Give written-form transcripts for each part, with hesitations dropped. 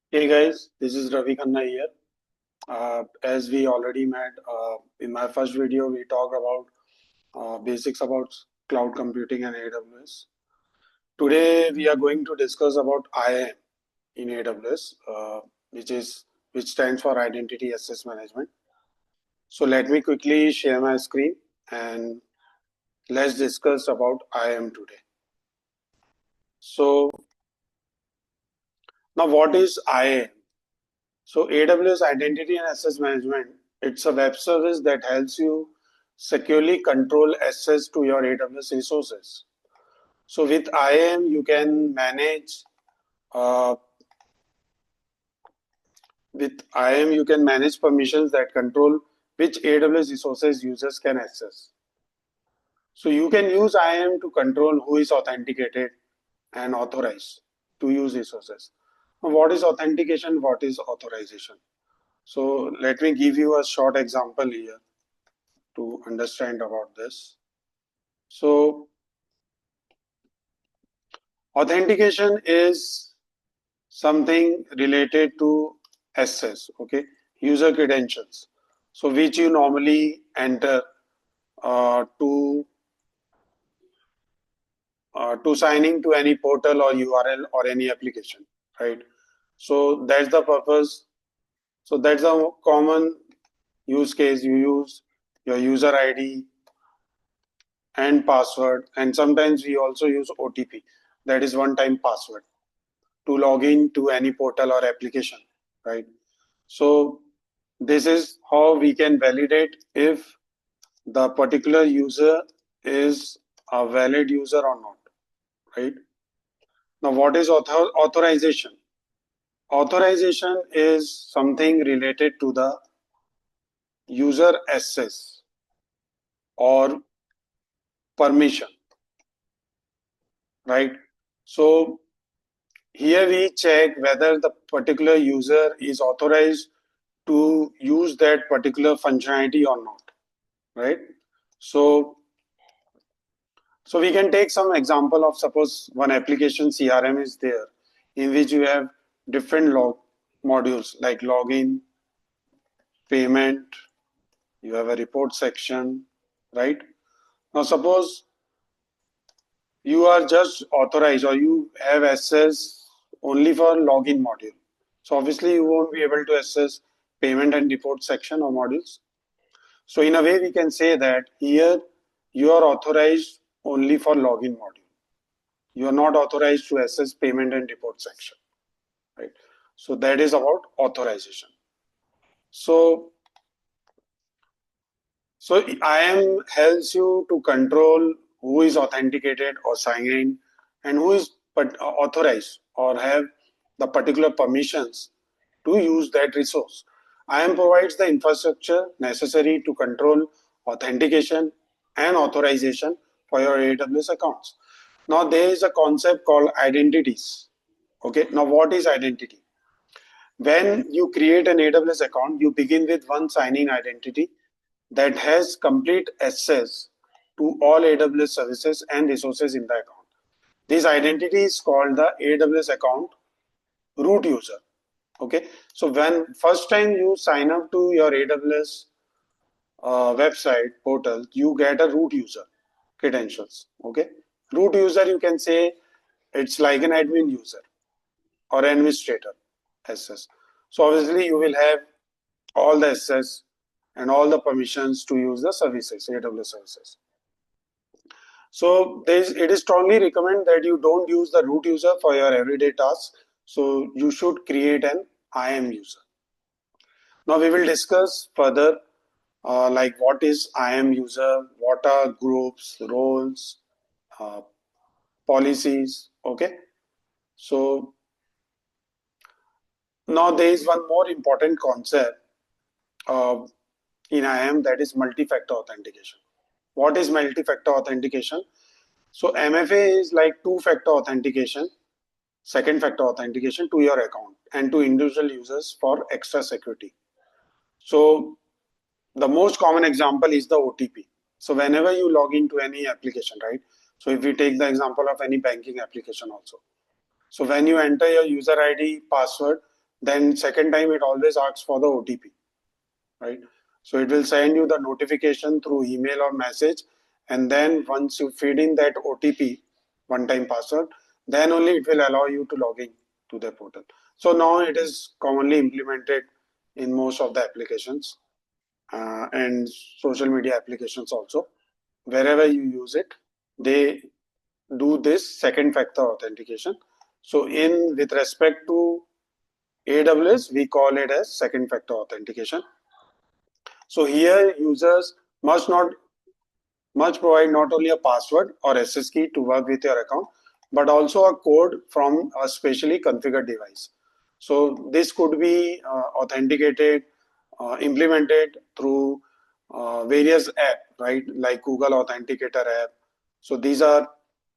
Hey guys, this is Ravi Khanna here. As we already met in my first video, we talked about basics about cloud computing and AWS. Today we are going to discuss about IAM in AWS, which stands for Identity Access Management. So let me quickly share my screen and let's discuss about IAM today. So now what is IAM? So AWS Identity and Access Management, it's a web service that helps you securely control access to your AWS resources. So with IAM, you can manage uh, permissions that control which AWS resources users can access. So you can use IAM to control who is authenticated and authorized to use resources. Now, what is authentication? What is authorization? So let me give you a short example here to understand about this. So authentication is something related to access, okay, user credentials. So which you normally enter to signing to any portal or URL or any application, right? So that's the purpose. So that's a common use case. You use your user ID and password, and sometimes we also use OTP. That is one-time password to log in to any portal or application, right? So this is how we can validate if the particular user is a valid user or not, right? Now, what is authorization? Authorization is something related to the user access or permission, right? So here we check whether the particular user is authorized to use that particular functionality or not, right? So, so we can take some example of suppose one application CRM is there in which you have different log modules like login, payment, you have a report section, right? Now suppose you are just authorized or you have access only for login module. So obviously you won't be able to access payment and report section or modules. So in a way we can say that here you are authorized only for login module. You are not authorized to access payment and report section, right? So that is about authorization. So, so IAM helps you to control who is authenticated or signed in and who is authorized or have the particular permissions to use that resource. IAM provides the infrastructure necessary to control authentication and authorization for your AWS accounts. Now there is a concept called identities. Okay, now what is identity? When you create an AWS account, you begin with one sign-in identity that has complete access to all AWS services and resources in the account. This identity is called the AWS account root user. Okay, so when first time you sign up to your AWS website portal, you get a root user credentials. Okay, root user you can say it's like an admin user or administrator access. So obviously you will have all the access and all the permissions to use the services, AWS services. So it is strongly recommended that you don't use the root user for your everyday tasks. So you should create an IAM user. Now we will discuss further like what is IAM user, what are groups, roles, uh, policies. Okay. So now there is one more important concept uh, in IAM, that is multi-factor authentication. What is multi-factor authentication? So MFA is like two-factor authentication, second factor authentication to your account and to individual users for extra security. So the most common example is the OTP. So whenever you log into any application, right? So if we take the example of any banking application also. So when you enter your user ID password, then second time it always asks for the OTP, right? So it will send you the notification through email or message, and then once you feed in that OTP, one-time password, then only it will allow you to log in to the portal. So now it is commonly implemented in most of the applications and social media applications also. Wherever you use it, they do this second factor authentication. So in with respect to AWS, we call it as second factor authentication. So here users must provide not only a password or SS key to work with your account, but also a code from a specially configured device. So this could be authenticated, implemented through various apps, right? Like Google Authenticator app. So these are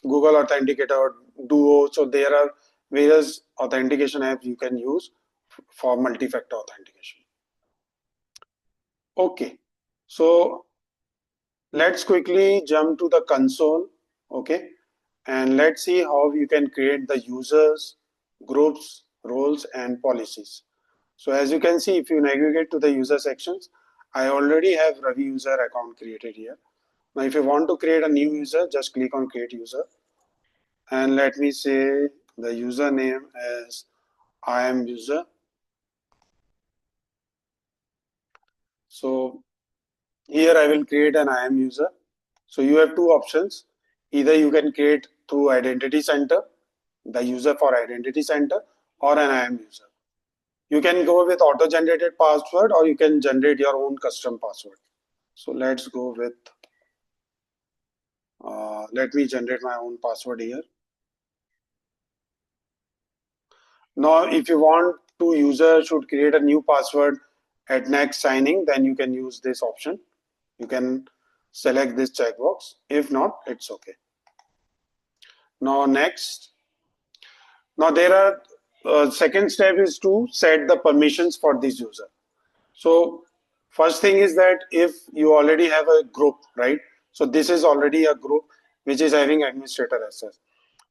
Google Authenticator, Duo. So there are various authentication apps you can use for multi-factor authentication. Okay, so let's quickly jump to the console, okay, and let's see how you can create the users, groups, roles, and policies. So as you can see, if you navigate to the user sections, I already have Ravi user account created here. Now, if you want to create a new user, just click on create user, and let me say the username as IAM user. So here I will create an IAM user. So you have two options. Either you can create through Identity Center, the user for Identity Center, or an IAM user. You can go with auto-generated password, or you can generate your own custom password. So let's go with, let me generate my own password here. Now, if you want to user should create a new password at next signing, then you can use this option. You can select this checkbox. If not, it's okay. Now next, now there are second step is to set the permissions for this user. So first thing is that if you already have a group, right? So this is already a group which is having administrator access.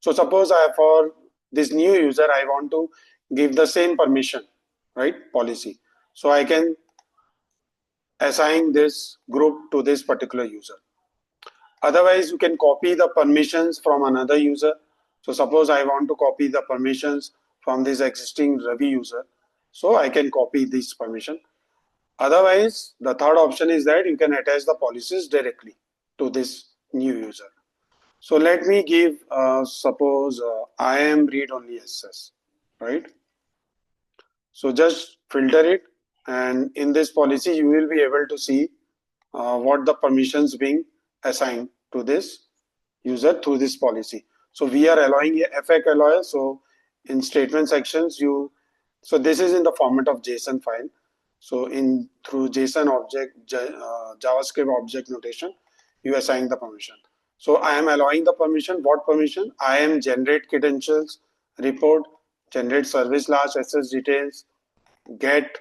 So suppose for this new user, I want to give the same permission, right? Policy. So I can assign this group to this particular user. Otherwise, you can copy the permissions from another user. So suppose I want to copy the permissions from this existing Ravi user. So I can copy this permission. Otherwise, the third option is that you can attach the policies directly to this new user. So let me give, suppose I am read only access, right? So just filter it, and in this policy, you will be able to see what the permissions being assigned to this user through this policy. So we are allowing a FAQ alloy. So in statement sections, so this is in the format of JSON file. So in through JSON object, JavaScript object notation, you assign the permission. So I am allowing the permission. What permission? I am generate credentials, report, generate service large access details, get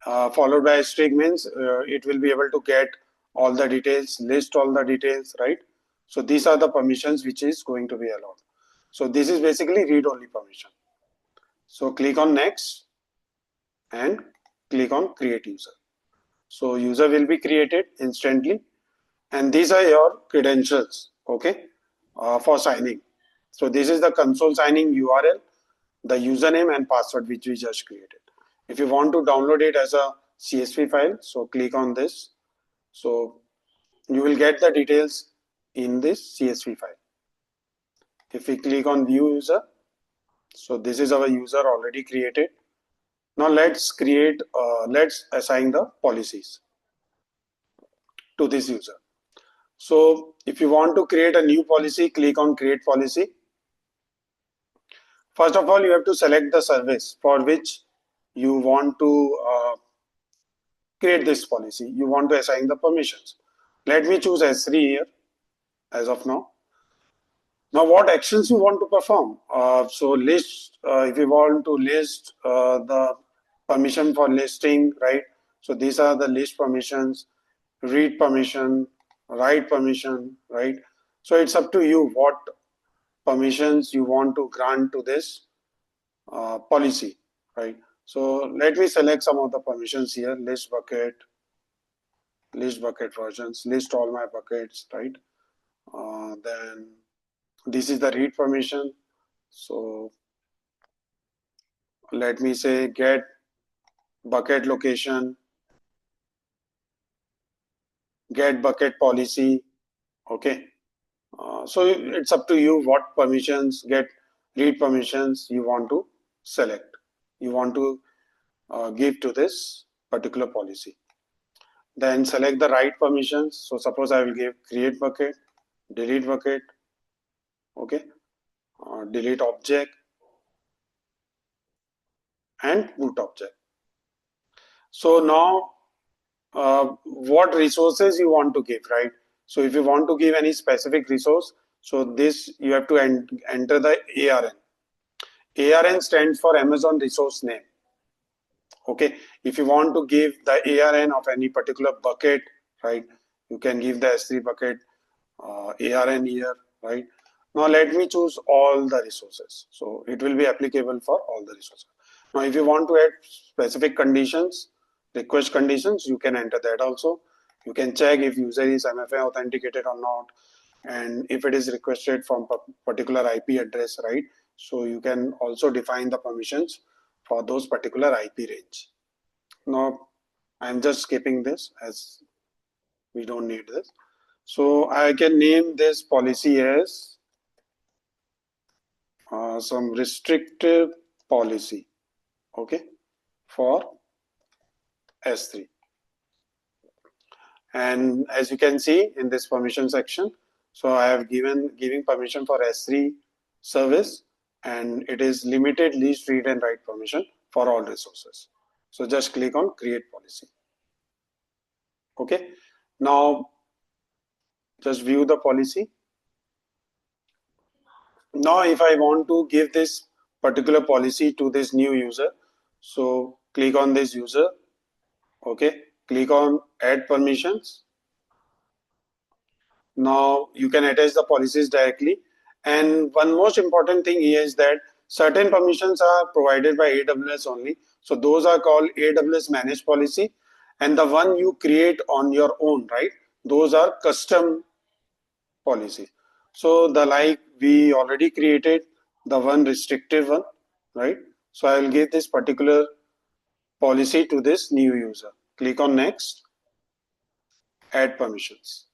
followed by a string means it will be able to get all the details, list all the details, right? So these are the permissions which is going to be allowed. So this is basically read-only permission. So click on next and click on create user. So user will be created instantly, and these are your credentials, okay, for signing. So this is the console signing URL, the username and password which we just created. If you want to download it as a CSV file, so click on this. So you will get the details in this CSV file. If we click on view user, so this is our user already created. Now let's assign the policies to this user. So if you want to create a new policy, click on create policy. First of all, you have to select the service for which you want to create this policy. You want to assign the permissions. Let me choose S3 here as of now. Now, what actions you want to perform? So list, if you want to list the permission for listing, right? So these are the list permissions, read permission, write permission, right? So it's up to you what permissions you want to grant to this policy, right? So let me select some of the permissions here. List bucket versions, list all my buckets, right? Then this is the read permission. So let me say get bucket location, get bucket policy. Okay. So it's up to you what permissions, get read permissions you want to select. You want to give to this particular policy. Then select the right permissions. So suppose I will give create bucket, delete bucket, okay, delete object, and boot object. So now, what resources you want to give, right? So if you want to give any specific resource, so this you have to enter the ARN. ARN stands for Amazon Resource Name. Okay, if you want to give the ARN of any particular bucket, right, you can give the S3 bucket ARN here, right? Now let me choose all the resources. So it will be applicable for all the resources. Now if you want to add specific conditions, request conditions, you can enter that also. You can check if user is MFA authenticated or not, and if it is requested from particular IP address, right? So you can also define the permissions for those particular IP range. Now I'm just skipping this as we don't need this. So I can name this policy as some restrictive policy, okay, for S3. And as you can see in this permission section, so I have giving permission for S3 service, and it is limited least read and write permission for all resources. So just click on create policy. Okay. Now just view the policy. Now if I want to give this particular policy to this new user, so click on this user, okay, click on add permissions. Now you can attach the policies directly, and one most important thing here is that certain permissions are provided by AWS only, so those are called AWS managed policy, and the one you create on your own, right, those are custom policies. So the like we already created the one restrictive one, right? So I will give this particular policy to this new user. Click on next, add permissions,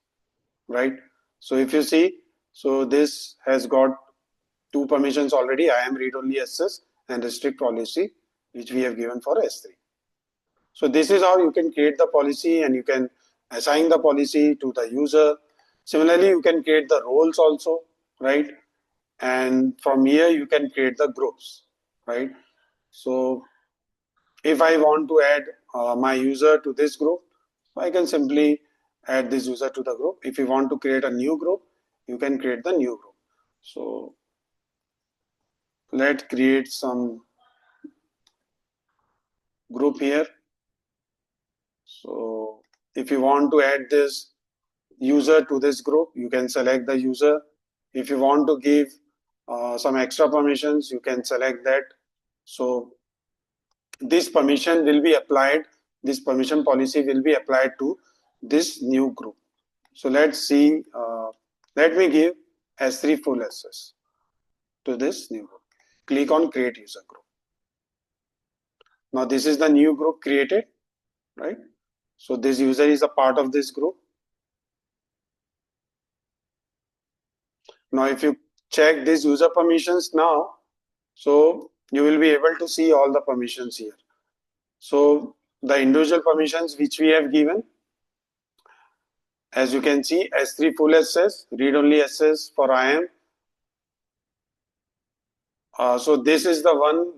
right? So if you see, so this has got two permissions already. I am read only access and restrict policy, which we have given for S3. So this is how you can create the policy, and you can assign the policy to the user. Similarly, you can create the roles also, right? And from here you can create the groups, right? So if I want to add my user to this group, I can simply add this user to the group. If you want to create a new group, you can create the new group. So let's create some group here. So if you want to add this user to this group, you can select the user. If you want to give some extra permissions, you can select that. So this permission will be applied, this permission policy will be applied to this new group. So let's see, let me give S3 full access to this new group. Click on create user group. Now this is the new group created, right? So this user is a part of this group. Now if you check this user permissions now, so you will be able to see all the permissions here. So the individual permissions which we have given, as you can see, S3 full access, read only access for IAM. So this is the one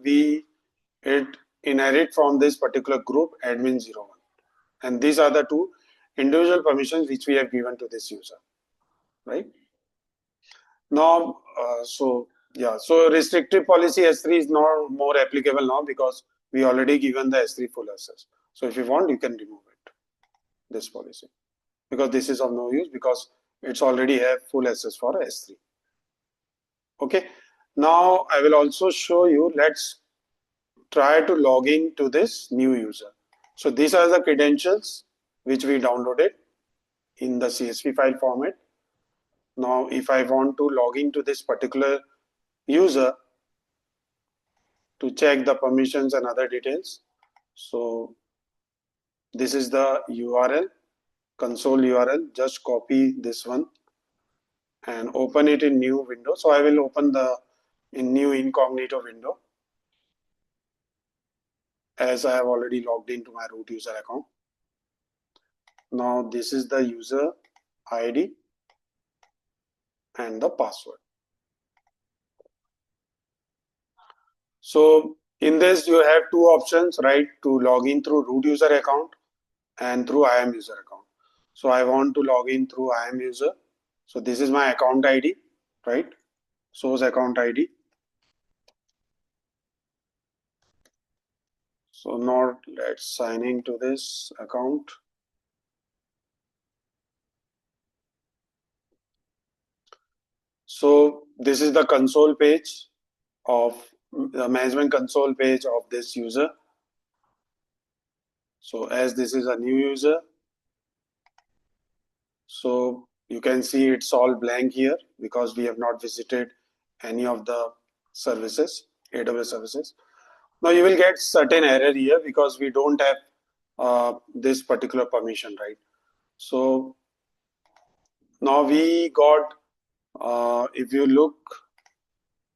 it inherit from this particular group admin 01. And these are the two individual permissions which we have given to this user, right? Now, so restrictive policy S3 is not more applicable now because we already given the S3 full access. So if you want, you can remove it, this policy, because this is of no use because it's already have full access for S3. Okay. Now I will also show you, let's try to log in to this new user. So these are the credentials which we downloaded in the CSV file format. Now, if I want to log into this particular user to check the permissions and other details, so this is the URL, console URL. Just copy this one and open it in new window. So I will open the in new incognito window as I have already logged into my root user account. Now this is the user ID and the password. So in this you have two options, right? To log in through root user account and through IAM user account. So I want to log in through IAM user. So this is my account ID, right? Source account ID. So now let's sign into this account. So this is the console page of the management console page of this user. So as this is a new user, so you can see it's all blank here because we have not visited any of the services, AWS services. Now you will get certain error here because we don't have this particular permission, right? So now we got, if you look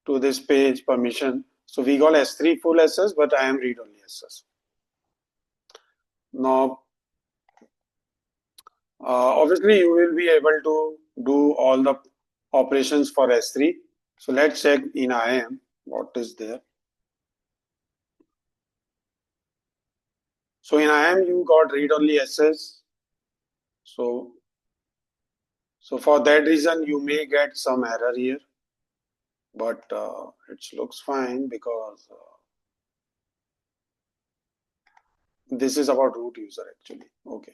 to this page permission, so we got S3 full access, but I am read only access. Now, obviously you will be able to do all the operations for S3. So let's check in IAM what is there. So in IAM you got read only access. So for that reason you may get some error here, but it looks fine because this is about root user actually. Okay.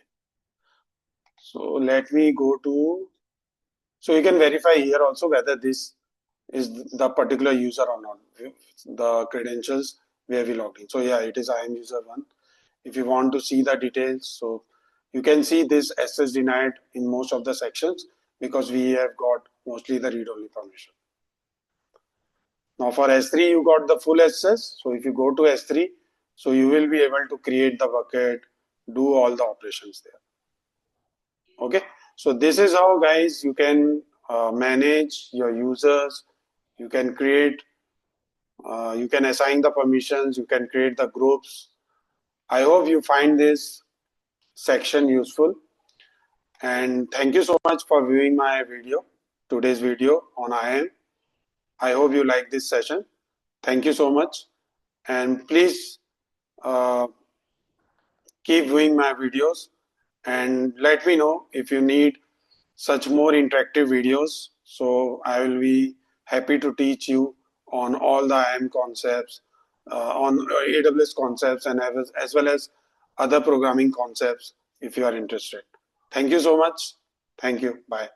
So let me go to, so you can verify here also whether this is the particular user or not, the credentials where we logged in. So yeah, it is IAM user one. If you want to see the details, so you can see this access denied in most of the sections because we have got mostly the read-only permission. Now for S3, you got the full access. So if you go to S3, so you will be able to create the bucket, do all the operations there. Okay. So this is how, guys, you can manage your users. You can create, you can assign the permissions, you can create the groups. I hope you find this section useful. And thank you so much for viewing my video, today's video on IAM. I hope you like this session. Thank you so much. And please uh, keep viewing my videos and let me know if you need such more interactive videos. So I will be happy to teach you on all the IAM concepts, on AWS concepts, and as well as other programming concepts if you are interested. Thank you so much. Thank you. Bye.